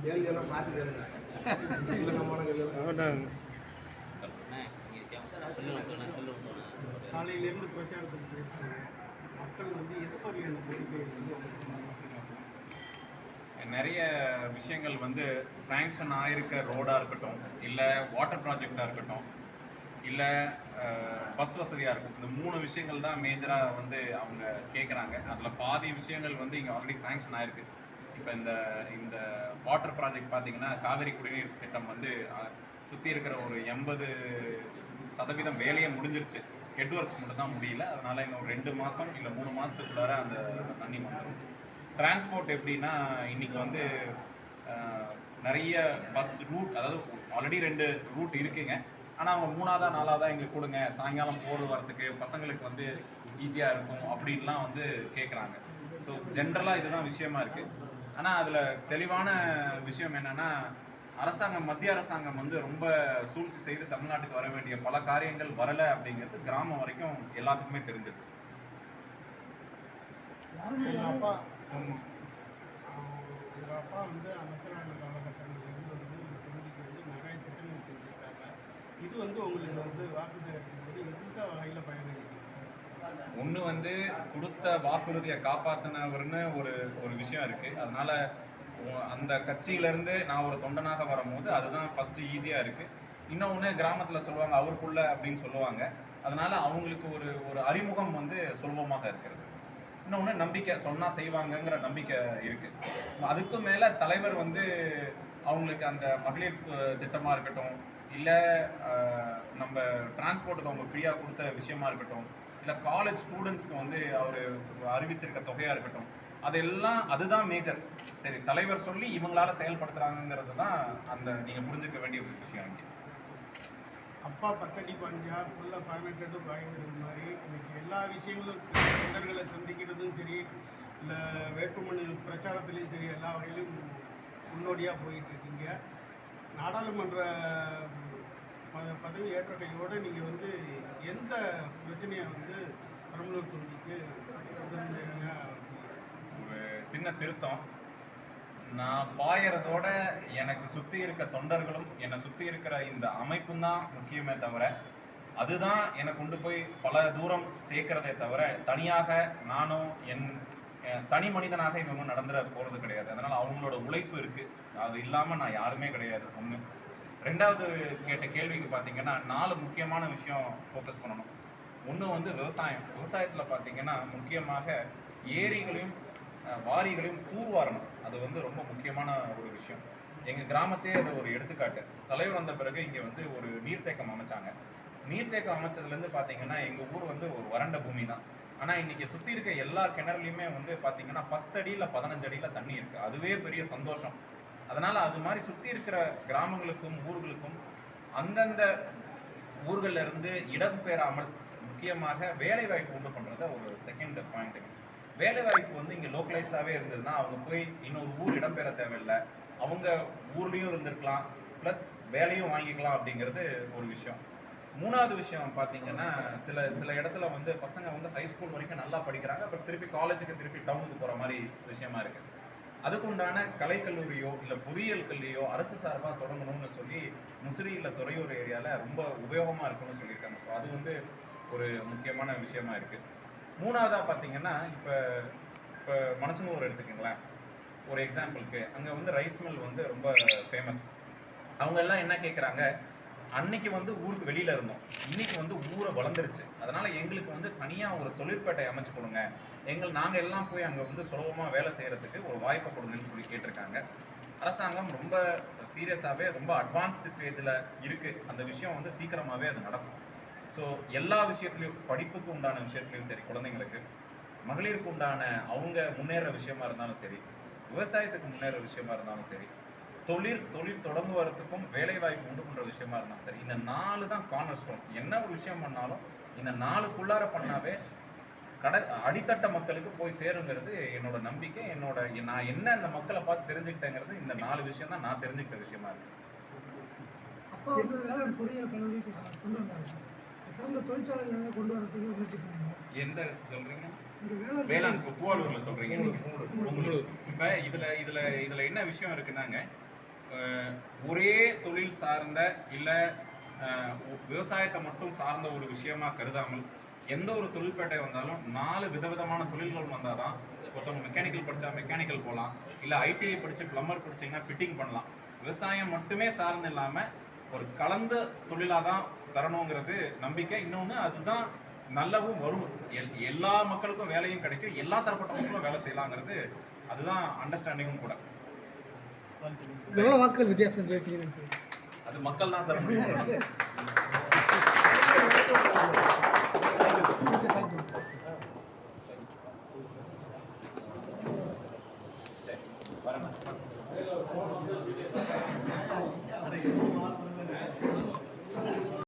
கேள்வியெல்லாம் பார்த்து கேளுங்க. காலையிலேருந்து பிரச்சாரத்துக்கு போயிருக்காங்க. மக்கள் வந்து எது மாதிரியான கோரிக்கை நிறைய விஷயங்கள் வந்து சேங்ஷன் ஆகிருக்க ரோடாக இருக்கட்டும், இல்லை வாட்டர் ப்ராஜெக்டாக இருக்கட்டும், இல்லை பஸ் வசதியாக இருக்கும். இந்த 3 விஷயங்கள் தான் மேஜராக வந்து அவங்க கேட்குறாங்க. அதில் பாதி விஷயங்கள் வந்து இங்கே ஆல்ரெடி சேங்ஷன் ஆகிருக்கு. இப்போ இந்த வாட்டர் ப்ராஜெக்ட் பார்த்தீங்கன்னா, காவிரி குடிநீர் திட்டம் வந்து சுற்றி இருக்கிற ஒரு 80% வேலையை முடிஞ்சிருச்சு. ஹெட் ஒர்க்ஸ் மட்டும் தான் முடியல. அதனால் இன்னும் 2 மாதம் இல்லை 3 மாதத்துக்குள்ளார அந்த தண்ணி வந்துடும். டிரான்ஸ்போர்ட் எப்படின்னா, இன்றைக்கி வந்து நிறைய பஸ் ரூட், அதாவது ஆல்ரெடி 2 ரூட் இருக்குங்க. ஆனால் அவங்க 3ஆவதா 4ஆவதா எங்களுக்கு கொடுங்க, சாயங்காலம் போகிறது வரத்துக்கு பசங்களுக்கு வந்து ஈஸியாக இருக்கும் அப்படின்லாம் வந்து கேட்குறாங்க. ஸோ ஜென்ரலாக இதுதான் விஷயமா இருக்குது. ஆனால் அதில் தெளிவான விஷயம் என்னென்னா, மத்திய அரசாங்கம் வந்து ரொம்ப சூழ்ச்சி செய்து தமிழ்நாட்டுக்கு வர வேண்டிய பல காரியங்கள் வரலை அப்படிங்கிறது கிராமம் வரைக்கும் எல்லாத்துக்குமே தெரிஞ்சிருக்கு. அப்பா வந்து அமைச்சரான காலகட்டத்தில் வந்து இந்த தொகுதிக்கு வந்து நிறைய திட்டங்கள் செஞ்சுருக்காங்க. இது வந்து உங்களுக்கு வந்து வாக்கு சேகரிக்கும் போது எந்த வகையில் பயனளிக்கும்? ஒன்று வந்து கொடுத்த வாக்குறுதியை காப்பாற்றினவர்னு ஒரு விஷயம் இருக்குது. அதனால அந்த கட்சியிலேருந்து நான் ஒரு தொண்டனாக வரும்போது அதுதான் ஃபஸ்ட்டு ஈஸியாக இருக்குது. இன்னொன்று கிராமத்தில் சொல்லுவாங்க அவருக்குள்ள அப்படின்னு சொல்லுவாங்க. அதனால் அவங்களுக்கு ஒரு அறிமுகம் வந்து சுலபமாக இருக்கிறது. இன்னொன்று நம்பிக்கை, சொன்னால் செய்வாங்கங்கிற நம்பிக்கை இருக்குது. அதுக்கும் மேலே தலைவர் வந்து அவங்களுக்கு அந்த மகளிர் திட்டமாக இருக்கட்டும், இல்லை நம்ம டிரான்ஸ்போர்ட்டுக்கு அவங்க ஃப்ரீயாக கொடுத்த விஷயமா இருக்கட்டும், இல்லை காலேஜ் ஸ்டூடெண்ட்ஸ்க்கு வந்து அவர் அறிவிச்சிருக்க தொகையாக இருக்கட்டும், அதுதான் மேஜர். சரி, தலைவர் சொல்லி இவங்களால செயல்படுத்துறாங்கிறது தான் அந்த நீங்கள் புரிஞ்சுக்க வேண்டிய ஒரு விஷயம். இங்கே அப்பா 10 அடி பாஞ்சா ஃபுல்லாக 18 டு 22 மாதிரி இன்னைக்கு எல்லா விஷயங்களும் தொண்டர்களை சந்திக்கிறதும் சரி, இல்லை வேட்புமனு பிரச்சாரத்துலேயும் சரி, எல்லா வகையிலும் முன்னோடியாக போயிட்டுருக்கீங்க. நாடாளுமன்ற பதவி ஏற்ற கையோடு நீங்கள் வந்து எந்த பிரச்சனையை வந்து பெரம்பலூர் தொகுதிக்கு ஒரு சின்ன திருத்தம், நான் பாயறதோட எனக்கு சுற்றி இருக்க தொண்டர்களும் என்னை சுற்றி இருக்கிற இந்த அமைப்பும் தான் முக்கியமே தவிர, அதுதான் என்னை கொண்டு போய் பல தூரம் சேர்க்கிறதே தவிர, தனியாக நானும் தனி மனிதனாக இது ஒன்றும் நடந்துட போகிறது கிடையாது. அதனால் அவங்களோட உழைப்பு இருக்குது, அது இல்லாமல் நான் யாருமே கிடையாது. ஒன்று. 2வது கேட்ட கேள்விக்கு பார்த்தீங்கன்னா, 4 முக்கியமான விஷயம் ஃபோக்கஸ் பண்ணணும். ஒன்று வந்து விவசாயம். விவசாயத்தில் பார்த்தீங்கன்னா முக்கியமாக ஏரிகளையும் வாரிகளையும் தூர்வாரணும். அது வந்து ரொம்ப முக்கியமான ஒரு விஷயம். எங்கள் கிராமத்தையே அது ஒரு எடுத்துக்காட்டு. தலைவர் வந்த பிறகு இங்கே வந்து ஒரு நீர்த்தேக்கம் அமைச்சாங்க. நீர்த்தேக்கம் அமைச்சதுலேருந்து பார்த்தீங்கன்னா எங்கள் ஊர் வந்து ஒரு வறண்ட பூமி தான். ஆனால் இன்றைக்கி சுற்றி இருக்க எல்லா கிணறுலையுமே வந்து பார்த்தீங்கன்னா 10 அடியில் 15 அடியில் தண்ணி இருக்குது. அதுவே பெரிய சந்தோஷம். அதனால் அது மாதிரி சுற்றி இருக்கிற கிராமங்களுக்கும் ஊர்களுக்கும் அந்தந்த ஊர்களில் இருந்து இடம் பெறாமல் முக்கியமாக வேலைவாய்ப்பு உண்டு பண்ணுறத ஒரு செகண்ட் பாயிண்ட்டுங்க. வேலைவாய்ப்பு வந்து இங்கே லோக்கலைஸ்டாகவே இருந்ததுன்னா அவங்க போய் இன்னொரு ஊர் இடம்பெற தேவையில்லை, அவங்க ஊர்லேயும் இருந்திருக்கலாம், ப்ளஸ் வேலையும் வாங்கிக்கலாம் அப்படிங்கிறது ஒரு விஷயம். 3வது விஷயம் பார்த்தீங்கன்னா, சில இடத்துல வந்து பசங்க வந்து ஹைஸ்கூல் வரைக்கும் நல்லா படிக்கிறாங்க, அப்புறம் திருப்பி காலேஜுக்கு திருப்பி டவுனுக்கு போகிற மாதிரி விஷயமா இருக்குது. அதுக்குண்டான கலைக்கல்லூரியோ இல்லை பொறியியல் கல்வியோ அரசு சார்பாக தொடங்கணும்னு சொல்லி முசிறி இல்லை துறையூர் ஏரியாவில் ரொம்ப உபயோகமாக இருக்குன்னு சொல்லியிருக்காங்க. ஸோ அது வந்து ஒரு முக்கியமான விஷயமா இருக்குது. 3வதாக பார்த்தீங்கன்னா, இப்போ மணச்சனூர் எடுத்துக்கிங்களேன் ஒரு எக்ஸாம்பிளுக்கு. அங்கே வந்து ரைஸ் மில் வந்து ரொம்ப ஃபேமஸ். அவங்க எல்லாம் என்ன கேட்குறாங்க, அன்னைக்கு வந்து ஊருக்கு வெளியில் இருந்தோம், இன்னைக்கு வந்து ஊரை வளர்ந்துருச்சு, அதனால் எங்களுக்கு வந்து தனியாக ஒரு தொழிற்பேட்டை அமைச்சு கொடுங்க, நாங்கள் எல்லாம் போய் அங்கே வந்து சுலபமாக வேலை செய்கிறதுக்கு ஒரு வாய்ப்பை கொடுங்கன்னு சொல்லி கேட்டிருக்காங்க. அரசாங்கம் ரொம்ப சீரியஸாகவே ரொம்ப அட்வான்ஸ்டு ஸ்டேஜில் இருக்குது. அந்த விஷயம் வந்து சீக்கிரமாகவே அது நடக்கும். ஸோ எல்லா விஷயத்துலையும், படிப்புக்கு உண்டான விஷயத்துலையும் சரி, குழந்தைங்களுக்கு மகளிருக்கு உண்டான அவங்க முன்னேற விஷயமா இருந்தாலும் சரி, விவசாயத்துக்கு முன்னேற விஷயமா இருந்தாலும் சரி, தொழில் தொடங்குவதற்கும் வேலை வாய்ப்பு உண்டு பண்ணுற விஷயமா இருந்தாலும் சரி, இந்த 4 தான் கார்னர் ஸ்டோன். என்ன ஒரு விஷயம் பண்ணாலும் இந்த 4க்குள்ளார பண்ணாவே அடித்தட்ட மக்களுக்கு போய் சேருங்கிறது என்னோட நம்பிக்கை. நான் என்ன இந்த மக்களை பார்த்து தெரிஞ்சுக்கிட்டேங்கிறது இந்த 4 விஷயம் தான் நான் தெரிஞ்சுக்கிட்ட விஷயமா இருக்கு. அப்பா வந்து வேளாண் பொறியியல் கல்லூரி கொண்டு வந்தாங்க, தொழிற்சாலைகளை கொண்டு வரதுக்கு முயற்சி பண்ணாங்க. எந்த சொல்றீங்க? வேளாண் பூவாலூர்ல சொல்றீங்க நீங்க? இப்போ இதுல என்ன விஷயம் இருக்குன்னாங்க, ஒரே தொழில் சார்ந்த இல்லை விவசாயத்தை மட்டும் சார்ந்த ஒரு விஷயமா கருதாமல் எந்த ஒரு தொழில்பேட்டை வந்தாலும் 4 விதவிதமான தொழில்கள் வந்தால் தான் ஒருத்தவங்க மெக்கானிக்கல் படித்தா மெக்கானிக்கல் போகலாம், இல்லை ஐடிஐ படித்து ப்ளம்பர் படிச்சிங்கன்னா ஃபிட்டிங் பண்ணலாம். விவசாயம் மட்டுமே சார்ந்து இல்லாமல் ஒரு கலந்த தொழிலாக தான் தரணுங்கிறது நம்பிக்கை. இன்னொன்று அதுதான் நல்லவும் வரும், எல்லா மக்களுக்கும் வேலையும் கிடைக்கும், எல்லா தரப்பட்ட மக்களும் வேலை செய்யலாங்கிறது அதுதான் அண்டர்ஸ்டாண்டிங்கும் கூட. எவ்வளோ வாக்குகள் வித்தியாசம் ஜெயிப்பீங்க? அது மக்கள் தான் சார் முடிவு பண்ணணும்.